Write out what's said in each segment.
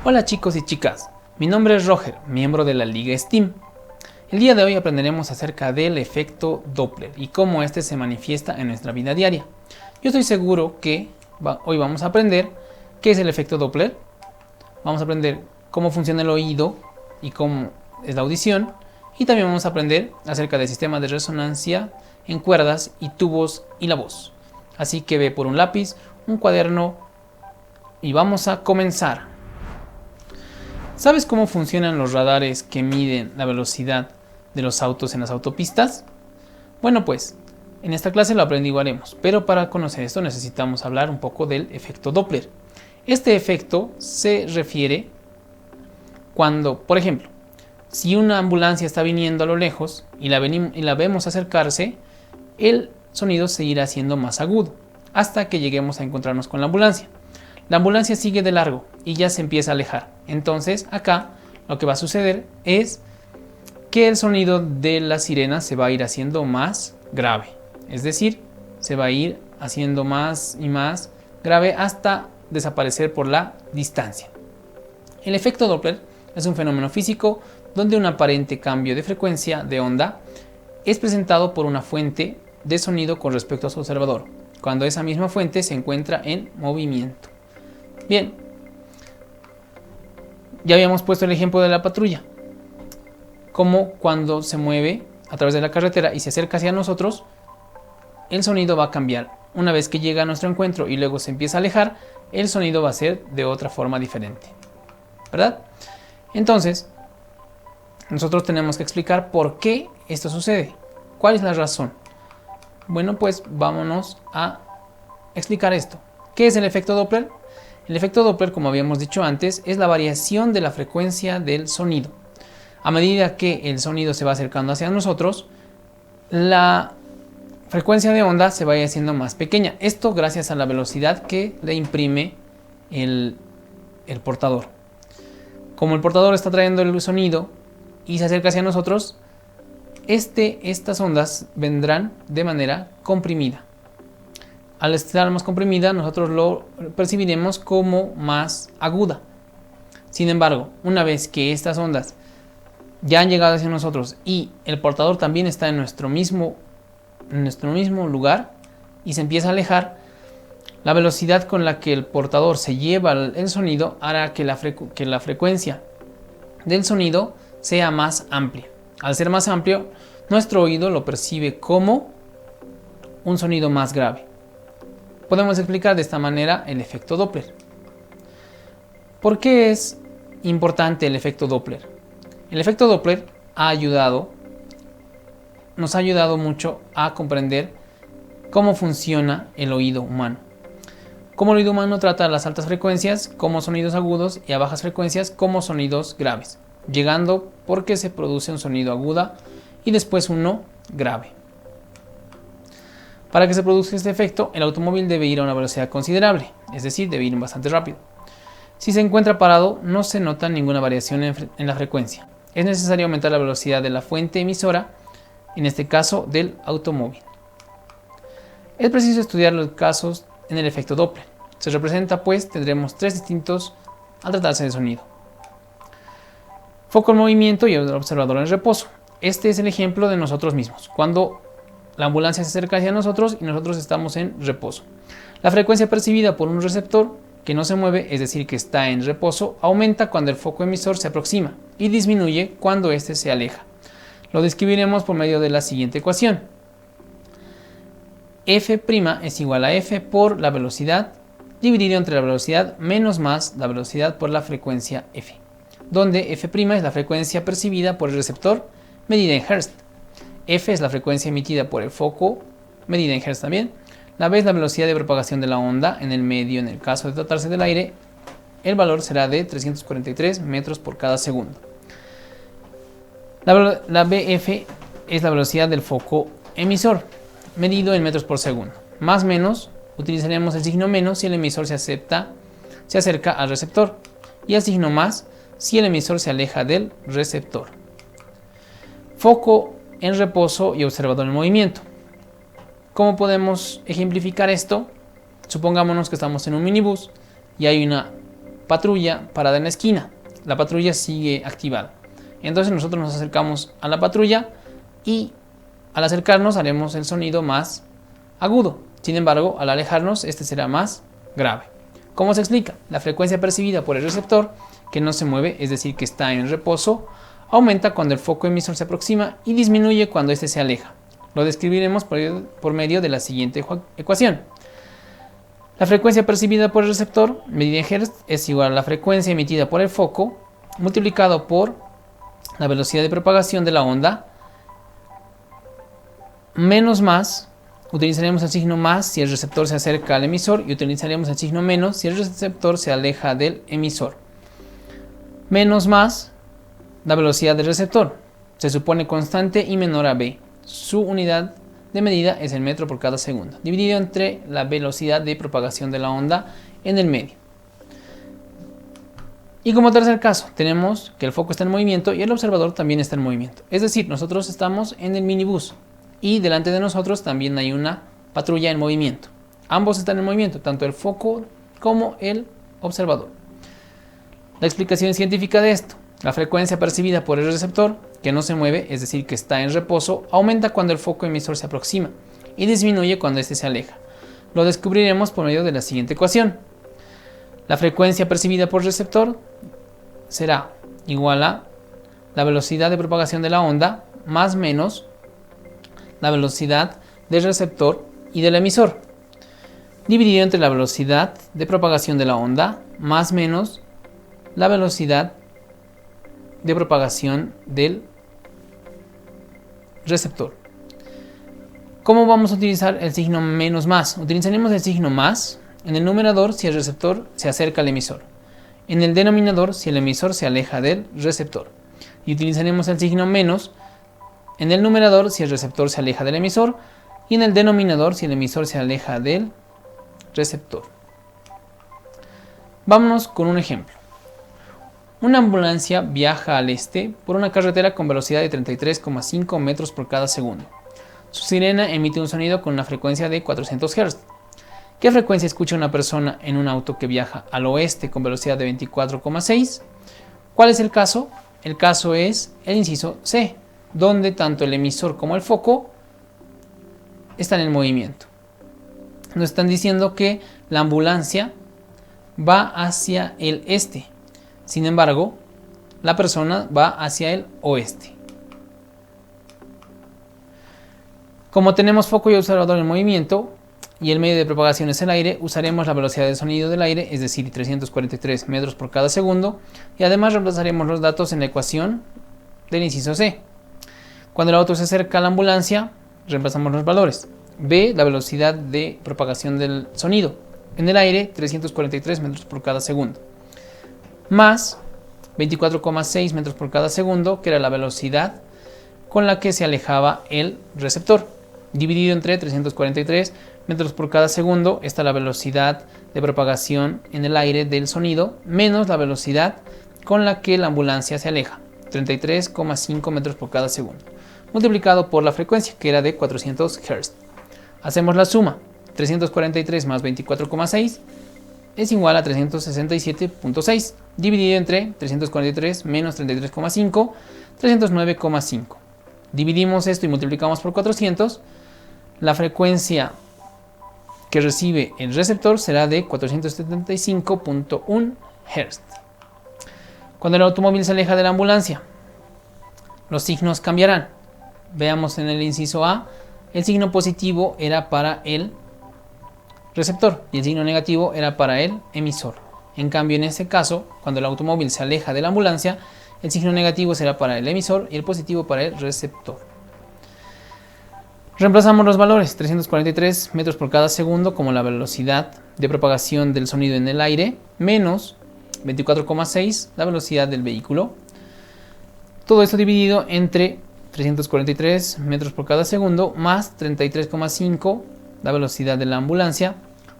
Hola chicos y chicas, mi nombre es Roger, miembro de la Liga STEAM. El día de hoy aprenderemos acerca del efecto Doppler y cómo este se manifiesta en nuestra vida diaria. Yo estoy seguro que hoy vamos a aprender qué es el efecto Doppler, vamos a aprender cómo funciona el oído y cómo es la audición, y también vamos a aprender acerca del sistema de resonancia en cuerdas y tubos y la voz. Así que ve por un lápiz, un cuaderno y vamos a comenzar. ¿Sabes cómo funcionan los radares que miden la velocidad de los autos en las autopistas? Bueno, pues en esta clase lo averiguaremos, pero para conocer esto necesitamos hablar un poco del efecto Doppler. Este efecto se refiere cuando, por ejemplo, si una ambulancia está viniendo a lo lejos y la vemos acercarse, el sonido se irá haciendo más agudo hasta que lleguemos a encontrarnos con la ambulancia. La ambulancia sigue de largo y ya se empieza a alejar. Entonces acá lo que va a suceder es que el sonido de la sirena se va a ir haciendo más grave. Es decir, se va a ir haciendo más y más grave hasta desaparecer por la distancia. El efecto Doppler es un fenómeno físico donde un aparente cambio de frecuencia de onda es presentado por una fuente de sonido con respecto a su observador, cuando esa misma fuente se encuentra en movimiento. Bien, ya habíamos puesto el ejemplo de la patrulla, como cuando se mueve a través de la carretera y se acerca hacia nosotros, el sonido va a cambiar. Una vez que llega a nuestro encuentro y luego se empieza a alejar, el sonido va a ser de otra forma diferente, ¿verdad? Entonces, nosotros tenemos que explicar por qué esto sucede. ¿Cuál es la razón? Bueno, pues vámonos a explicar esto. ¿Qué es el efecto Doppler? El efecto Doppler, como habíamos dicho antes, es la variación de la frecuencia del sonido. A medida que el sonido se va acercando hacia nosotros, la frecuencia de onda se va haciendo más pequeña. Esto gracias a la velocidad que le imprime el portador. Como el portador está trayendo el sonido y se acerca hacia nosotros, estas ondas vendrán de manera comprimida. Al estar más comprimida, nosotros lo percibiremos como más aguda. Sin embargo, una vez que estas ondas ya han llegado hacia nosotros y el portador también está en nuestro mismo lugar y se empieza a alejar, la velocidad con la que el portador se lleva el sonido hará que la frecuencia del sonido sea más amplia. Al ser más amplio, nuestro oído lo percibe como un sonido más grave. Podemos explicar de esta manera el efecto Doppler. ¿Por qué es importante el efecto Doppler? El efecto Doppler nos ha ayudado mucho a comprender cómo funciona el oído humano. Cómo el oído humano trata las altas frecuencias como sonidos agudos y a bajas frecuencias como sonidos graves, llegando porque se produce un sonido agudo y después uno grave. Para que se produzca este efecto, el automóvil debe ir a una velocidad considerable, es decir, debe ir bastante rápido. Si se encuentra parado, no se nota ninguna variación en la frecuencia. Es necesario aumentar la velocidad de la fuente emisora, en este caso del automóvil. Es preciso estudiar los casos en el efecto Doppler. Se representa, pues, tendremos tres distintos al tratarse de sonido. Foco en movimiento y el observador en reposo. Este es el ejemplo de nosotros mismos, cuando la ambulancia se acerca hacia nosotros y nosotros estamos en reposo. La frecuencia percibida por un receptor que no se mueve, es decir, que está en reposo, aumenta cuando el foco emisor se aproxima y disminuye cuando éste se aleja. Lo describiremos por medio de la siguiente ecuación. F' es igual a F por la velocidad dividido entre la velocidad menos más la velocidad por la frecuencia F, donde F' es la frecuencia percibida por el receptor medida en Hz. F es la frecuencia emitida por el foco, medida en Hz también. La B es la velocidad de propagación de la onda en el medio. En el caso de tratarse del aire, el valor será de 343 metros por cada segundo. La BF es la velocidad del foco emisor, medido en metros por segundo. Más menos, utilizaremos el signo menos si el emisor se acerca al receptor, y el signo más si el emisor se aleja del receptor. Foco en reposo y observador en movimiento. ¿Cómo podemos ejemplificar esto? Supongámonos que estamos en un minibús y hay una patrulla parada en la esquina. La patrulla sigue activada. Entonces nosotros nos acercamos a la patrulla y al acercarnos haremos el sonido más agudo. Sin embargo, al alejarnos este será más grave. ¿Cómo se explica? La frecuencia percibida por el receptor, que no se mueve, es decir, que está en reposo, aumenta cuando el foco emisor se aproxima y disminuye cuando éste se aleja. Lo describiremos por medio de la siguiente ecuación. La frecuencia percibida por el receptor, medida en Hz, es igual a la frecuencia emitida por el foco multiplicado por la velocidad de propagación de la onda menos más. Utilizaremos el signo más si el receptor se acerca al emisor y utilizaremos el signo menos si el receptor se aleja del emisor. Menos más la velocidad del receptor. Se supone constante y menor a b. Su unidad de medida es el metro por cada segundo, dividido entre la velocidad de propagación de la onda en el medio. Y como tercer caso, tenemos que el foco está en movimiento y el observador también está en movimiento. Es decir, nosotros estamos en el minibús y delante de nosotros también hay una patrulla en movimiento. Ambos están en movimiento, tanto el foco como el observador. La explicación científica de esto: la frecuencia percibida por el receptor, que no se mueve, es decir, que está en reposo, aumenta cuando el foco emisor se aproxima y disminuye cuando éste se aleja. Lo descubriremos por medio de la siguiente ecuación. La frecuencia percibida por el receptor será igual a la velocidad de propagación de la onda más menos la velocidad del receptor y del emisor, dividido entre la velocidad de propagación de la onda más menos la velocidad de propagación del receptor. ¿Cómo vamos a utilizar el signo menos más? Utilizaremos el signo más en el numerador si el receptor se acerca al emisor, en el denominador si el emisor se aleja del receptor, y utilizaremos el signo menos en el numerador si el receptor se aleja del emisor y en el denominador si el emisor se aleja del receptor. Vámonos con un ejemplo. Una ambulancia viaja al este por una carretera con velocidad de 33,5 metros por cada segundo. Su sirena emite un sonido con una frecuencia de 400 Hz. ¿Qué frecuencia escucha una persona en un auto que viaja al oeste con velocidad de 24,6? ¿Cuál es el caso? El caso es el inciso C, donde tanto el emisor como el foco están en movimiento. Nos están diciendo que la ambulancia va hacia el este. Sin embargo, la persona va hacia el oeste. Como tenemos foco y observador en movimiento y el medio de propagación es el aire, usaremos la velocidad de sonido del aire, es decir, 343 metros por cada segundo, y además reemplazaremos los datos en la ecuación del inciso C. Cuando el auto se acerca a la ambulancia, reemplazamos los valores. B, la velocidad de propagación del sonido. En el aire, 343 metros por cada segundo. Más 24,6 metros por cada segundo, que era la velocidad con la que se alejaba el receptor. Dividido entre 343 metros por cada segundo, está la velocidad de propagación en el aire del sonido, menos la velocidad con la que la ambulancia se aleja, 33,5 metros por cada segundo, multiplicado por la frecuencia, que era de 400 Hz. Hacemos la suma: 343 más 24,6 es igual a 367,6, dividido entre 343 menos 33,5, 309,5. Dividimos esto y multiplicamos por 400. La frecuencia que recibe el receptor será de 475,1 Hz. Cuando el automóvil se aleja de la ambulancia, los signos cambiarán. Veamos en el inciso A, el signo positivo era para el receptor y el signo negativo era para el emisor. En cambio, en este caso, cuando el automóvil se aleja de la ambulancia, el signo negativo será para el emisor y el positivo para el receptor. Reemplazamos los valores: 343 metros por cada segundo como la velocidad de propagación del sonido en el aire, menos 24,6 la velocidad del vehículo. Todo esto dividido entre 343 metros por cada segundo más 33,5 la velocidad de la ambulancia,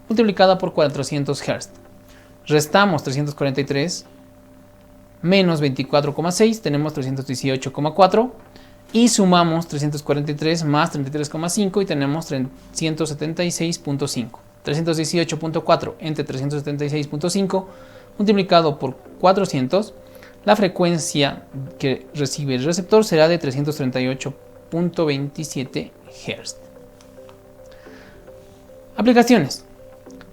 multiplicada por 400 Hz. Restamos 343 menos 24,6, tenemos 318,4, y sumamos 343 más 33,5 y tenemos 376,5. 318,4 entre 376,5 multiplicado por 400, la frecuencia que recibe el receptor será de 338.27 Hz. Aplicaciones.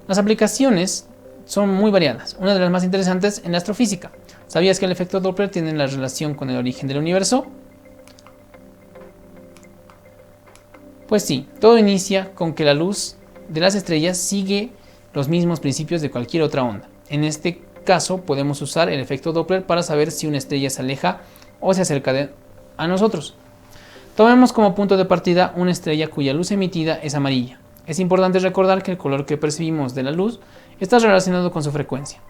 Las aplicaciones son muy variadas. Una de las más interesantes en la astrofísica. ¿Sabías que el efecto Doppler tiene la relación con el origen del universo? Pues sí, todo inicia con que la luz de las estrellas sigue los mismos principios de cualquier otra onda. En este caso, podemos usar el efecto Doppler para saber si una estrella se aleja o se acerca a nosotros. Tomemos como punto de partida una estrella cuya luz emitida es amarilla. Es importante recordar que el color que percibimos de la luz está relacionado con su frecuencia.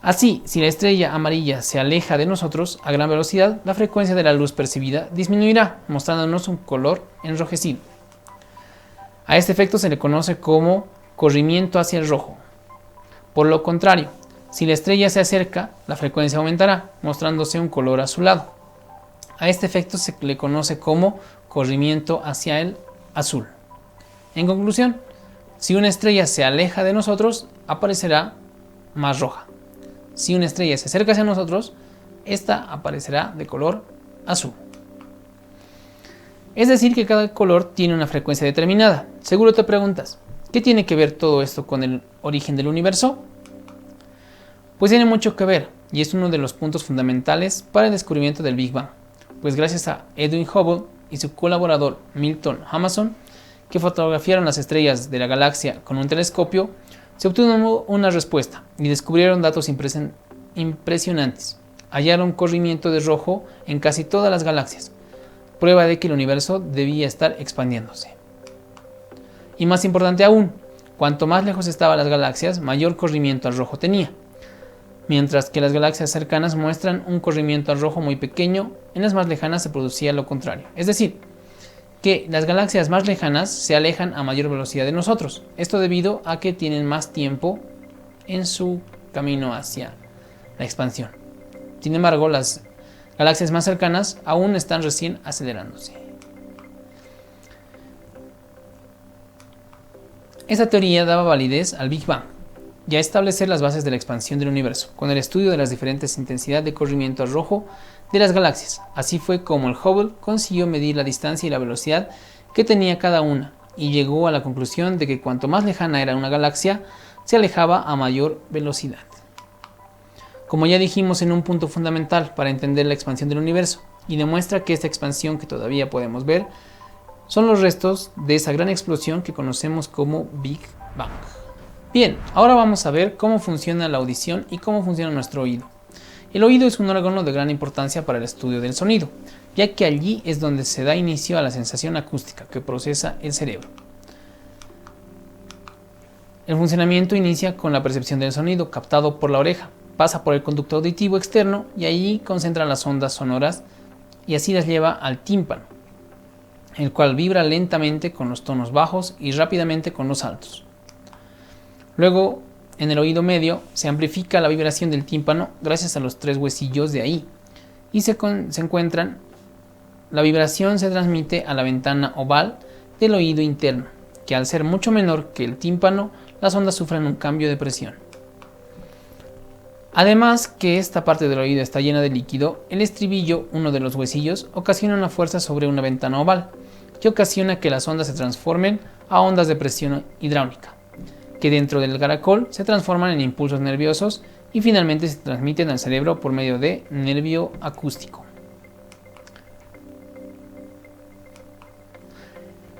Así, si la estrella amarilla se aleja de nosotros a gran velocidad, la frecuencia de la luz percibida disminuirá, mostrándonos un color enrojecido. A este efecto se le conoce como corrimiento hacia el rojo. Por lo contrario, si la estrella se acerca, la frecuencia aumentará, mostrándose un color azulado. A este efecto se le conoce como corrimiento hacia el azul. En conclusión, si una estrella se aleja de nosotros, aparecerá más roja. Si una estrella se acerca hacia nosotros, esta aparecerá de color azul. Es decir, que cada color tiene una frecuencia determinada. Seguro te preguntas, ¿qué tiene que ver todo esto con el origen del universo? Pues tiene mucho que ver, y es uno de los puntos fundamentales para el descubrimiento del Big Bang. Pues gracias a Edwin Hubble y su colaborador Milton Hamerson, que fotografiaron las estrellas de la galaxia con un telescopio, se obtuvo una respuesta y descubrieron datos impresionantes. Hallaron corrimiento de rojo en casi todas las galaxias, prueba de que el universo debía estar expandiéndose. Y más importante aún, cuanto más lejos estaban las galaxias, mayor corrimiento al rojo tenía, mientras que las galaxias cercanas muestran un corrimiento al rojo muy pequeño, en las más lejanas se producía lo contrario. Es decir, que las galaxias más lejanas se alejan a mayor velocidad de nosotros. Esto debido a que tienen más tiempo en su camino hacia la expansión. Sin embargo, las galaxias más cercanas aún están recién acelerándose. Esta teoría daba validez al Big Bang y a establecer las bases de la expansión del universo, con el estudio de las diferentes intensidades de corrimiento al rojo de las galaxias. Así fue como el Hubble consiguió medir la distancia y la velocidad que tenía cada una, y llegó a la conclusión de que cuanto más lejana era una galaxia, se alejaba a mayor velocidad. Como ya dijimos, en un punto fundamental para entender la expansión del universo, y demuestra que esta expansión que todavía podemos ver son los restos de esa gran explosión que conocemos como Big Bang. Bien, ahora vamos a ver cómo funciona la audición y cómo funciona nuestro oído. El oído es un órgano de gran importancia para el estudio del sonido, ya que allí es donde se da inicio a la sensación acústica que procesa el cerebro. El funcionamiento inicia con la percepción del sonido captado por la oreja, pasa por el conducto auditivo externo y allí concentra las ondas sonoras y así las lleva al tímpano, el cual vibra lentamente con los tonos bajos y rápidamente con los altos. Luego, en el oído medio se amplifica la vibración del tímpano gracias a los tres huesillos de ahí y se encuentran. La vibración se transmite a la ventana oval del oído interno, que al ser mucho menor que el tímpano, las ondas sufren un cambio de presión. Además que esta parte del oído está llena de líquido, el estribillo, uno de los huesillos, ocasiona una fuerza sobre una ventana oval, que ocasiona que las ondas se transformen a ondas de presión hidráulica, que dentro del caracol se transforman en impulsos nerviosos y finalmente se transmiten al cerebro por medio de nervio acústico.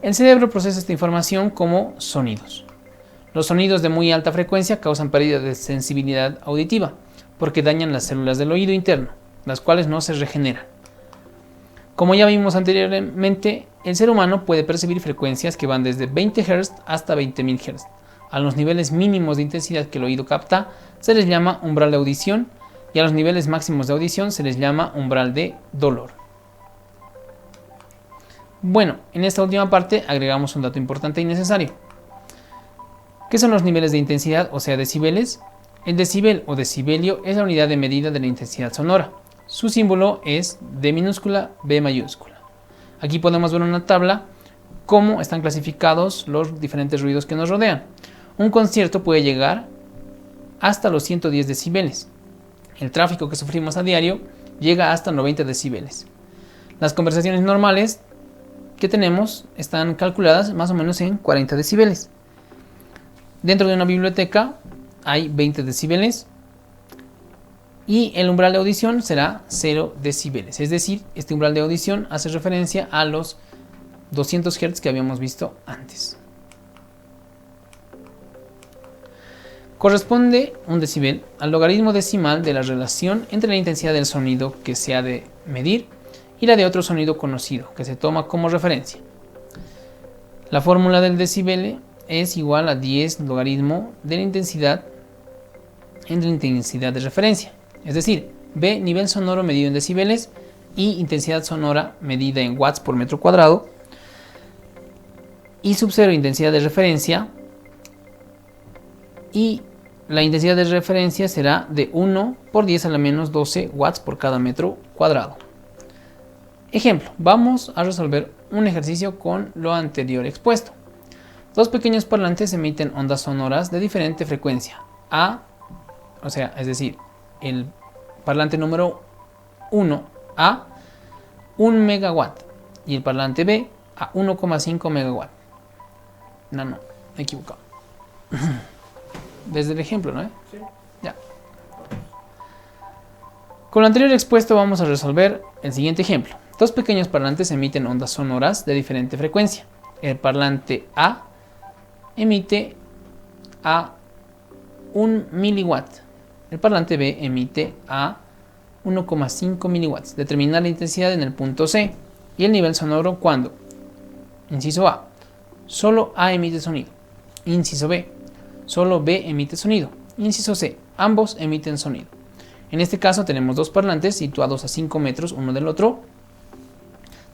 El cerebro procesa esta información como sonidos. Los sonidos de muy alta frecuencia causan pérdida de sensibilidad auditiva, porque dañan las células del oído interno, las cuales no se regeneran. Como ya vimos anteriormente, el ser humano puede percibir frecuencias que van desde 20 Hz hasta 20.000 Hz. A los niveles mínimos de intensidad que el oído capta se les llama umbral de audición y a los niveles máximos de audición se les llama umbral de dolor. Bueno, en esta última parte agregamos un dato importante y necesario. ¿Qué son los niveles de intensidad, o sea, decibeles? El decibel o decibelio es la unidad de medida de la intensidad sonora. Su símbolo es D minúscula, B mayúscula. Aquí podemos ver en una tabla cómo están clasificados los diferentes ruidos que nos rodean. Un concierto puede llegar hasta los 110 decibeles. El tráfico que sufrimos a diario llega hasta 90 decibeles. Las conversaciones normales que tenemos están calculadas más o menos en 40 decibeles. Dentro de una biblioteca hay 20 decibeles y el umbral de audición será 0 decibeles. Es decir, este umbral de audición hace referencia a los 200 Hz que habíamos visto antes. Corresponde un decibel al logaritmo decimal de la relación entre la intensidad del sonido que se ha de medir y la de otro sonido conocido que se toma como referencia. La fórmula del decibel es igual a 10 logaritmo de la intensidad entre la intensidad de referencia, es decir, B, nivel sonoro medido en decibeles, y intensidad sonora medida en watts por metro cuadrado, y sub 0, intensidad de referencia, y la intensidad de referencia será de 1 por 10 a la menos 12 watts por cada metro cuadrado. Ejemplo, vamos a resolver un ejercicio con lo anterior expuesto. Dos pequeños parlantes emiten ondas sonoras de diferente frecuencia, es decir, el parlante número 1 a 1 megawatt y el parlante B a 1,5 megawatt. No, me he equivocado. Desde el ejemplo, ¿no? Sí. Ya. Con lo anterior expuesto vamos a resolver el siguiente ejemplo. Dos pequeños parlantes emiten ondas sonoras de diferente frecuencia. El parlante A emite a 1 miliwatt. El parlante B emite a 1,5 miliwatts. Determinar la intensidad en el punto C y el nivel sonoro cuando, inciso A, solo A emite sonido. Inciso B, solo B emite sonido. Inciso C, ambos emiten sonido. En este caso tenemos dos parlantes situados a 5 metros uno del otro.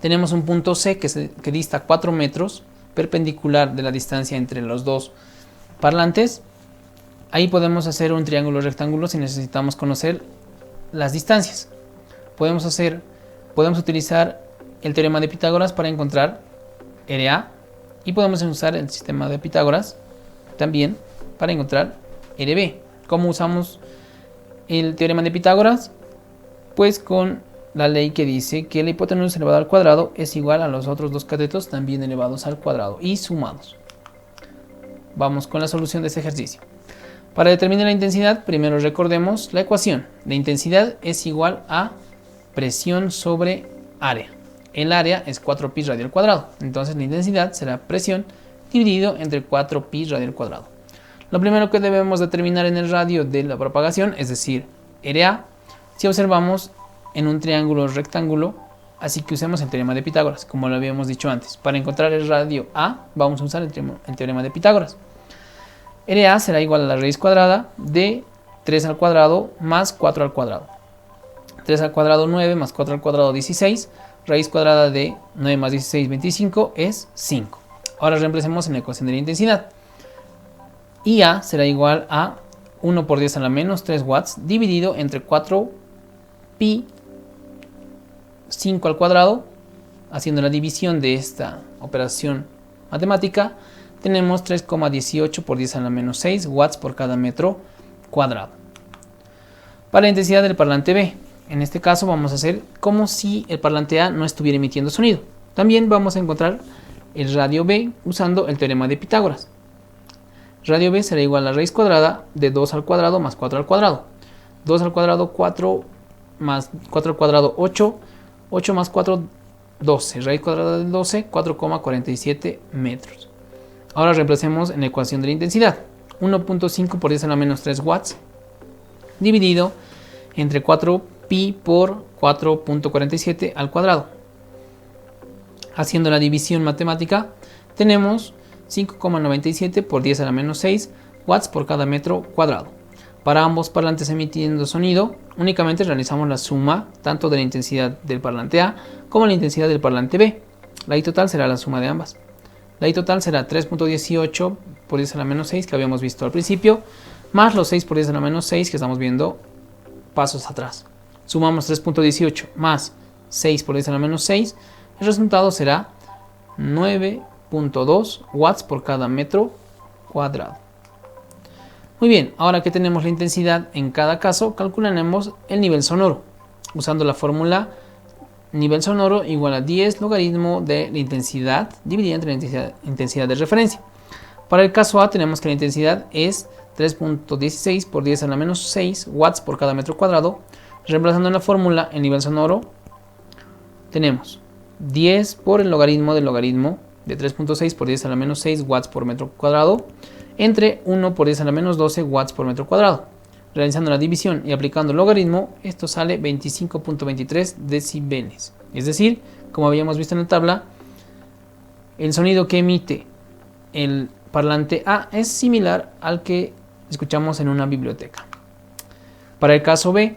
Tenemos un punto C que dista 4 metros perpendicular de la distancia entre los dos parlantes. Ahí podemos hacer un triángulo rectángulo si necesitamos conocer las distancias. Podemos utilizar el teorema de Pitágoras para encontrar RA y podemos usar el sistema de Pitágoras también para encontrar RB. ¿Cómo usamos el teorema de Pitágoras? Pues con la ley que dice que la hipotenusa elevada al cuadrado es igual a los otros dos catetos también elevados al cuadrado y sumados. Vamos con la solución de este ejercicio. Para determinar la intensidad, primero recordemos la ecuación. La intensidad es igual a presión sobre área. El área es 4pi radio al cuadrado. Entonces la intensidad será presión dividido entre 4pi radio al cuadrado. Lo primero que debemos determinar en el radio de la propagación, es decir, RA, si observamos en un triángulo rectángulo, así que usemos el teorema de Pitágoras, como lo habíamos dicho antes. Para encontrar el radio A, vamos a usar el teorema de Pitágoras. RA será igual a la raíz cuadrada de 3 al cuadrado más 4 al cuadrado. 3 al cuadrado 9 más 4 al cuadrado 16. Raíz cuadrada de 9 más 16, 25 es 5. Ahora reemplacemos en la ecuación de la intensidad. IA será igual a 1 por 10 a la menos 3 watts dividido entre 4pi 5 al cuadrado. Haciendo la división de esta operación matemática, tenemos 3,18 por 10 a la menos 6 watts por cada metro cuadrado. Para la intensidad del parlante B, en este caso vamos a hacer como si el parlante A no estuviera emitiendo sonido. También vamos a encontrar el radio B usando el teorema de Pitágoras. Radio B será igual a la raíz cuadrada de 2 al cuadrado más 4 al cuadrado. 2 al cuadrado 4 más 4 al cuadrado 8. 8 más 4, 12. Raíz cuadrada de 12, 4,47 metros. Ahora reemplacemos en la ecuación de la intensidad. 1.5 por 10 a la menos 3 watts dividido entre 4pi por 4.47 al cuadrado. Haciendo la división matemática, tenemos 5,97 por 10 a la menos 6 watts por cada metro cuadrado. Para ambos parlantes emitiendo sonido, únicamente realizamos la suma tanto de la intensidad del parlante A como la intensidad del parlante B. La I total será la suma de ambas. La I total será 3.18 por 10 a la menos 6 que habíamos visto al principio, más los 6 por 10 a la menos 6 que estamos viendo pasos atrás. Sumamos 3.18 más 6 por 10 a la menos 6, el resultado será 9.2 watts por cada metro cuadrado. Muy bien, ahora que tenemos la intensidad en cada caso, calcularemos el nivel sonoro, usando la fórmula nivel sonoro igual a 10 logaritmo de la intensidad dividida entre la intensidad de referencia. Para el caso A tenemos que la intensidad es 3.16 por 10 a la menos 6 watts por cada metro cuadrado. Reemplazando en la fórmula el nivel sonoro, tenemos 10 por el logaritmo del logaritmo de 3.6 por 10 a la menos 6 watts por metro cuadrado entre 1 por 10 a la menos 12 watts por metro cuadrado. Realizando la división y aplicando el logaritmo, esto sale 25.23 decibeles. Es decir, como habíamos visto en la tabla, el sonido que emite el parlante A es similar al que escuchamos en una biblioteca. Para el caso B,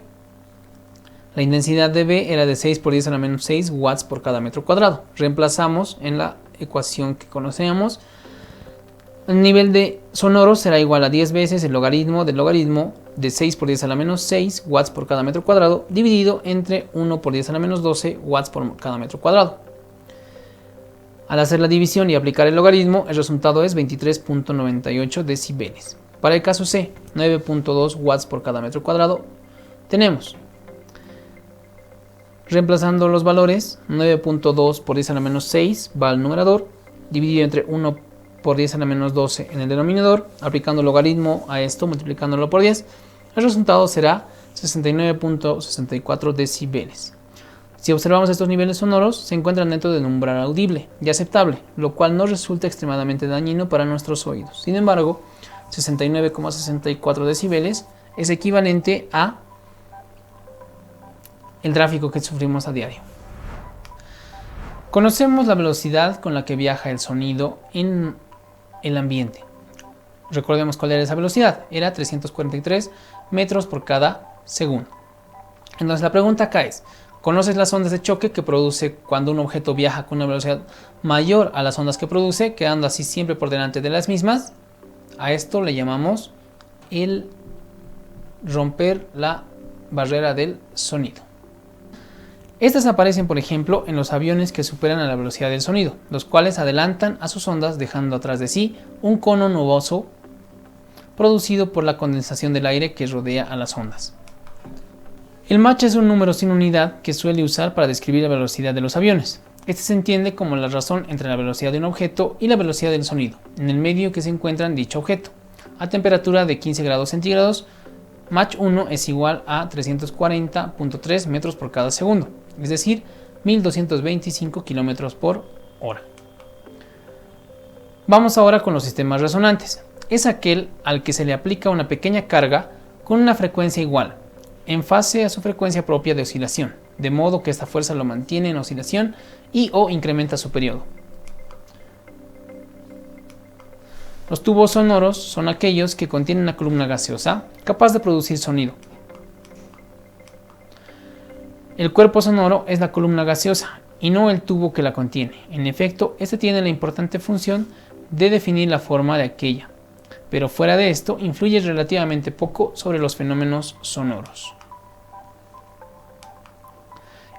la intensidad de B era de 6 por 10 a la menos 6 watts por cada metro cuadrado. Reemplazamos en la ecuación que conocemos. El nivel de sonoro será igual a 10 veces el logaritmo del logaritmo de 6 por 10 a la menos 6 watts por cada metro cuadrado dividido entre 1 por 10 a la menos 12 watts por cada metro cuadrado. Al hacer la división y aplicar el logaritmo, el resultado es 23.98 decibeles. Para el caso C, 9.2 watts por cada metro cuadrado, tenemos, reemplazando los valores, 9.2 por 10 a la menos 6 va al numerador, dividido entre 1 por 10 a la menos 12 en el denominador, aplicando el logaritmo a esto, multiplicándolo por 10, el resultado será 69.64 decibeles. Si observamos estos niveles sonoros, se encuentran dentro del umbral audible y aceptable, lo cual no resulta extremadamente dañino para nuestros oídos. Sin embargo, 69,64 decibeles es equivalente a el tráfico que sufrimos a diario. Conocemos la velocidad con la que viaja el sonido en el ambiente. Recordemos cuál era esa velocidad, era 343 metros por cada segundo. Entonces la pregunta acá es, ¿conoces las ondas de choque que produce cuando un objeto viaja con una velocidad mayor a las ondas que produce, quedando así siempre por delante de las mismas? A esto le llamamos el romper la barrera del sonido. Estas aparecen, por ejemplo, en los aviones que superan a la velocidad del sonido, los cuales adelantan a sus ondas dejando atrás de sí un cono nuboso producido por la condensación del aire que rodea a las ondas. El Mach es un número sin unidad que suele usar para describir la velocidad de los aviones. Este se entiende como la razón entre la velocidad de un objeto y la velocidad del sonido, en el medio que se encuentra en dicho objeto. A temperatura de 15 grados centígrados, Mach 1 es igual a 340.3 metros por cada segundo, es decir, 1225 kilómetros por hora. Vamos ahora con los sistemas resonantes. Es aquel al que se le aplica una pequeña carga con una frecuencia igual, en fase a su frecuencia propia de oscilación, de modo que esta fuerza lo mantiene en oscilación y o incrementa su periodo. Los tubos sonoros son aquellos que contienen una columna gaseosa capaz de producir sonido. El cuerpo sonoro es la columna gaseosa y no el tubo que la contiene. En efecto, este tiene la importante función de definir la forma de aquella, pero fuera de esto influye relativamente poco sobre los fenómenos sonoros.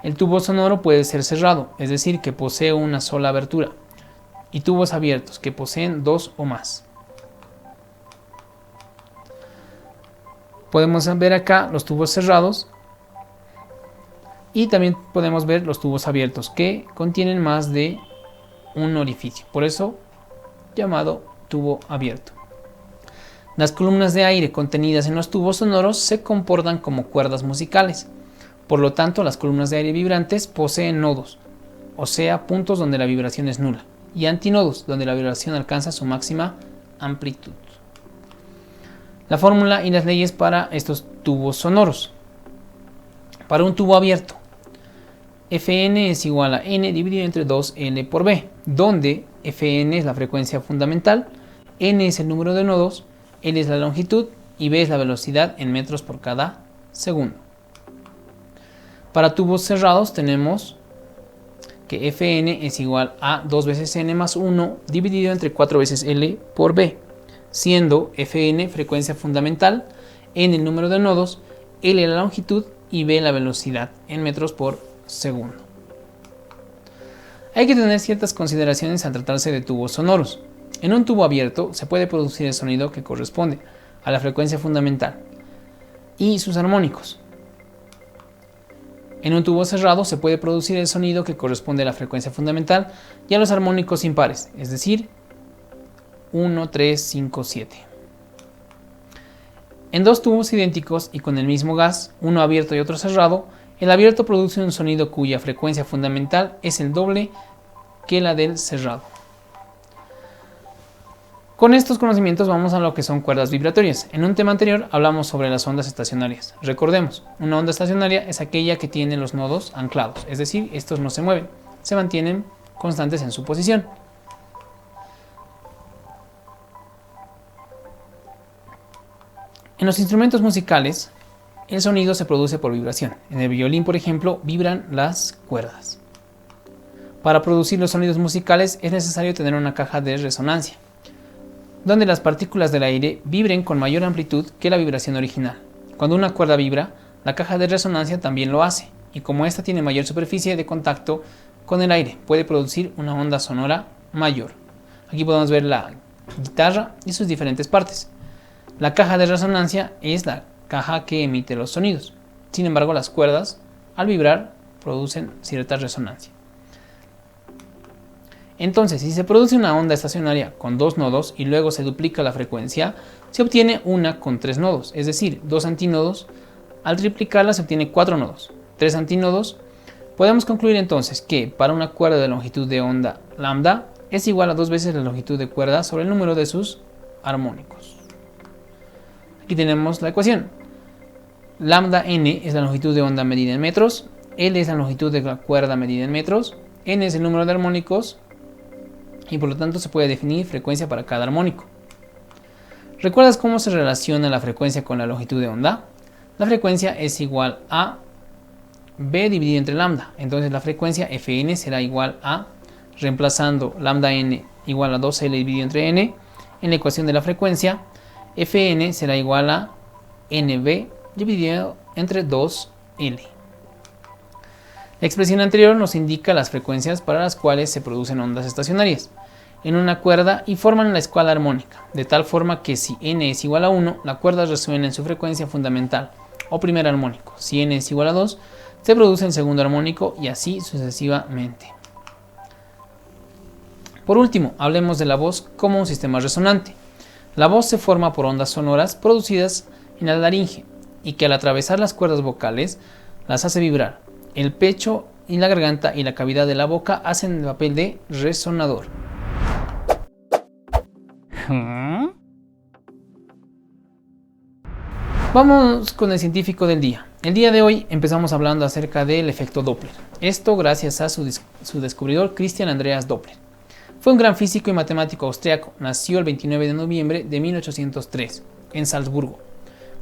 El tubo sonoro puede ser cerrado, es decir, que posee una sola abertura, y tubos abiertos, que poseen dos o más. Podemos ver acá los tubos cerrados y también podemos ver los tubos abiertos, que contienen más de un orificio, por eso llamado tubo abierto. Las columnas de aire contenidas en los tubos sonoros se comportan como cuerdas musicales. Por lo tanto, las columnas de aire vibrantes poseen nodos, o sea, puntos donde la vibración es nula, y antinodos, donde la vibración alcanza su máxima amplitud. La fórmula y las leyes para estos tubos sonoros. Para un tubo abierto, Fn es igual a n dividido entre 2L por B, donde Fn es la frecuencia fundamental, n es el número de nodos, L es la longitud y B es la velocidad en metros por cada segundo. Para tubos cerrados tenemos que Fn es igual a 2 veces n más 1 dividido entre 4 veces L por B, siendo Fn frecuencia fundamental, n el número de nodos, L la longitud y B la velocidad en metros por segundo. Hay que tener ciertas consideraciones al tratarse de tubos sonoros. En un tubo abierto se puede producir el sonido que corresponde a la frecuencia fundamental y sus armónicos. En un tubo cerrado se puede producir el sonido que corresponde a la frecuencia fundamental y a los armónicos impares, es decir, 1, 3, 5, 7. En dos tubos idénticos y con el mismo gas, uno abierto y otro cerrado, el abierto produce un sonido cuya frecuencia fundamental es el doble que la del cerrado. Con estos conocimientos vamos a lo que son cuerdas vibratorias. En un tema anterior hablamos sobre las ondas estacionarias. Recordemos, una onda estacionaria es aquella que tiene los nodos anclados, es decir, estos no se mueven, se mantienen constantes en su posición. En los instrumentos musicales, el sonido se produce por vibración. En el violín, por ejemplo, vibran las cuerdas. Para producir los sonidos musicales es necesario tener una caja de resonancia, donde las partículas del aire vibren con mayor amplitud que la vibración original. Cuando una cuerda vibra, la caja de resonancia también lo hace, y como esta tiene mayor superficie de contacto con el aire, puede producir una onda sonora mayor. Aquí podemos ver la guitarra y sus diferentes partes. La caja de resonancia es la caja que emite los sonidos. Sin embargo, las cuerdas, al vibrar, producen cierta resonancia. Entonces, si se produce una onda estacionaria con dos nodos y luego se duplica la frecuencia, se obtiene una con tres nodos, es decir, dos antinodos. Al triplicarla se obtiene cuatro nodos, tres antinodos. Podemos concluir entonces que para una cuerda de longitud de onda lambda es igual a dos veces la longitud de cuerda sobre el número de sus armónicos. Aquí tenemos la ecuación. Lambda n es la longitud de onda medida en metros, L es la longitud de la cuerda medida en metros, n es el número de armónicos y por lo tanto se puede definir frecuencia para cada armónico. ¿Recuerdas cómo se relaciona la frecuencia con la longitud de onda? La frecuencia es igual a b dividido entre lambda, entonces la frecuencia Fn será igual a, reemplazando lambda n igual a 2L dividido entre n, en la ecuación de la frecuencia, Fn será igual a Nb dividido entre 2L. La expresión anterior nos indica las frecuencias para las cuales se producen ondas estacionarias en una cuerda y forman la escala armónica, de tal forma que si n es igual a 1, la cuerda resuena en su frecuencia fundamental o primer armónico. Si n es igual a 2, se produce el segundo armónico y así sucesivamente. Por último, hablemos de la voz como un sistema resonante. La voz se forma por ondas sonoras producidas en la laringe y que al atravesar las cuerdas vocales las hace vibrar. El pecho y la garganta y la cavidad de la boca hacen el papel de resonador. Vamos con el científico del día. El día de hoy empezamos hablando acerca del efecto Doppler. Esto gracias a su descubridor Christian Andreas Doppler. Fue un gran físico y matemático austriaco. Nació el 29 de noviembre de 1803 en Salzburgo.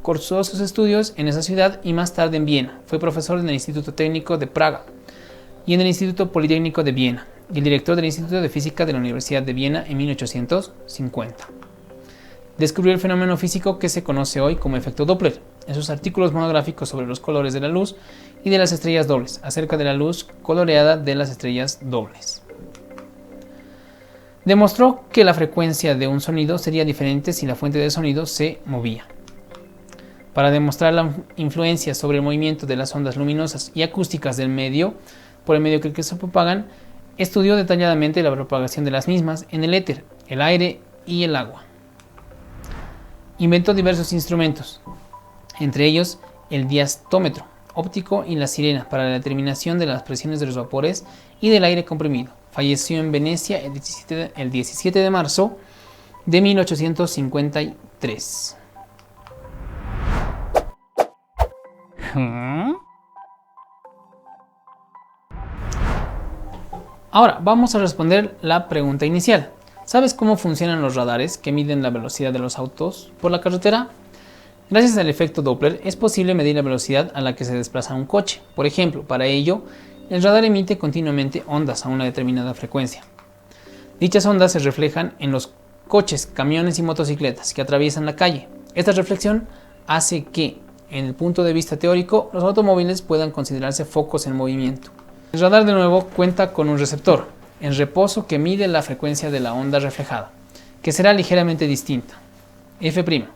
Cursó sus estudios en esa ciudad y más tarde en Viena. Fue profesor en el Instituto Técnico de Praga y en el Instituto Politécnico de Viena y el director del Instituto de Física de la Universidad de Viena en 1850. Descubrió el fenómeno físico que se conoce hoy como efecto Doppler en sus artículos monográficos sobre los colores de la luz y de las estrellas dobles, acerca de la luz coloreada de las estrellas dobles. Demostró que la frecuencia de un sonido sería diferente si la fuente de sonido se movía. Para demostrar la influencia sobre el movimiento de las ondas luminosas y acústicas del medio, por el medio que se propagan, estudió detalladamente la propagación de las mismas en el éter, el aire y el agua. Inventó diversos instrumentos, entre ellos el diastómetro óptico y la sirena para la determinación de las presiones de los vapores y del aire comprimido. Falleció en Venecia el 17 de marzo de 1853. Ahora vamos a responder la pregunta inicial. ¿Sabes cómo funcionan los radares que miden la velocidad de los autos por la carretera? Gracias al efecto Doppler es posible medir la velocidad a la que se desplaza un coche. Por ejemplo, para ello, el radar emite continuamente ondas a una determinada frecuencia. Dichas ondas se reflejan en los coches, camiones y motocicletas que atraviesan la calle. Esta reflexión hace que, en el punto de vista teórico, los automóviles puedan considerarse focos en movimiento. El radar de nuevo cuenta con un receptor en reposo que mide la frecuencia de la onda reflejada, que será ligeramente distinta, f',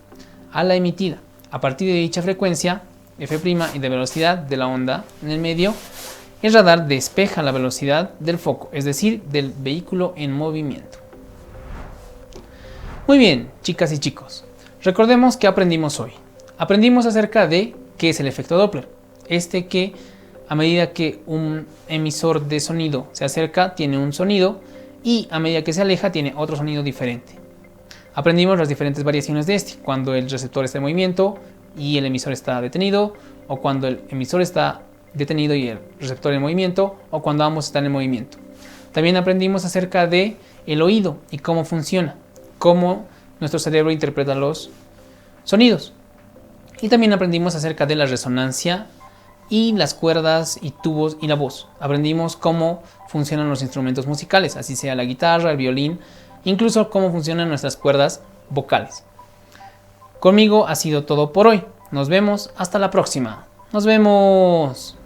a la emitida. A partir de dicha frecuencia, F' y de velocidad de la onda en el medio, el radar despeja la velocidad del foco, es decir, del vehículo en movimiento. Muy bien, chicas y chicos, recordemos que aprendimos hoy. Aprendimos acerca de qué es el efecto Doppler. Que a medida que un emisor de sonido se acerca, tiene un sonido, y a medida que se aleja, tiene otro sonido diferente. Aprendimos las diferentes variaciones de cuando el receptor está en movimiento y el emisor está detenido, o cuando el emisor está detenido y el receptor en movimiento, o cuando ambos están en movimiento. También aprendimos acerca de el oído y cómo funciona, cómo nuestro cerebro interpreta los sonidos. Y también aprendimos acerca de la resonancia y las cuerdas y tubos y la voz. Aprendimos cómo funcionan los instrumentos musicales, así sea la guitarra, el violín, incluso cómo funcionan nuestras cuerdas vocales. Conmigo ha sido todo por hoy. Nos vemos hasta la próxima. Nos vemos.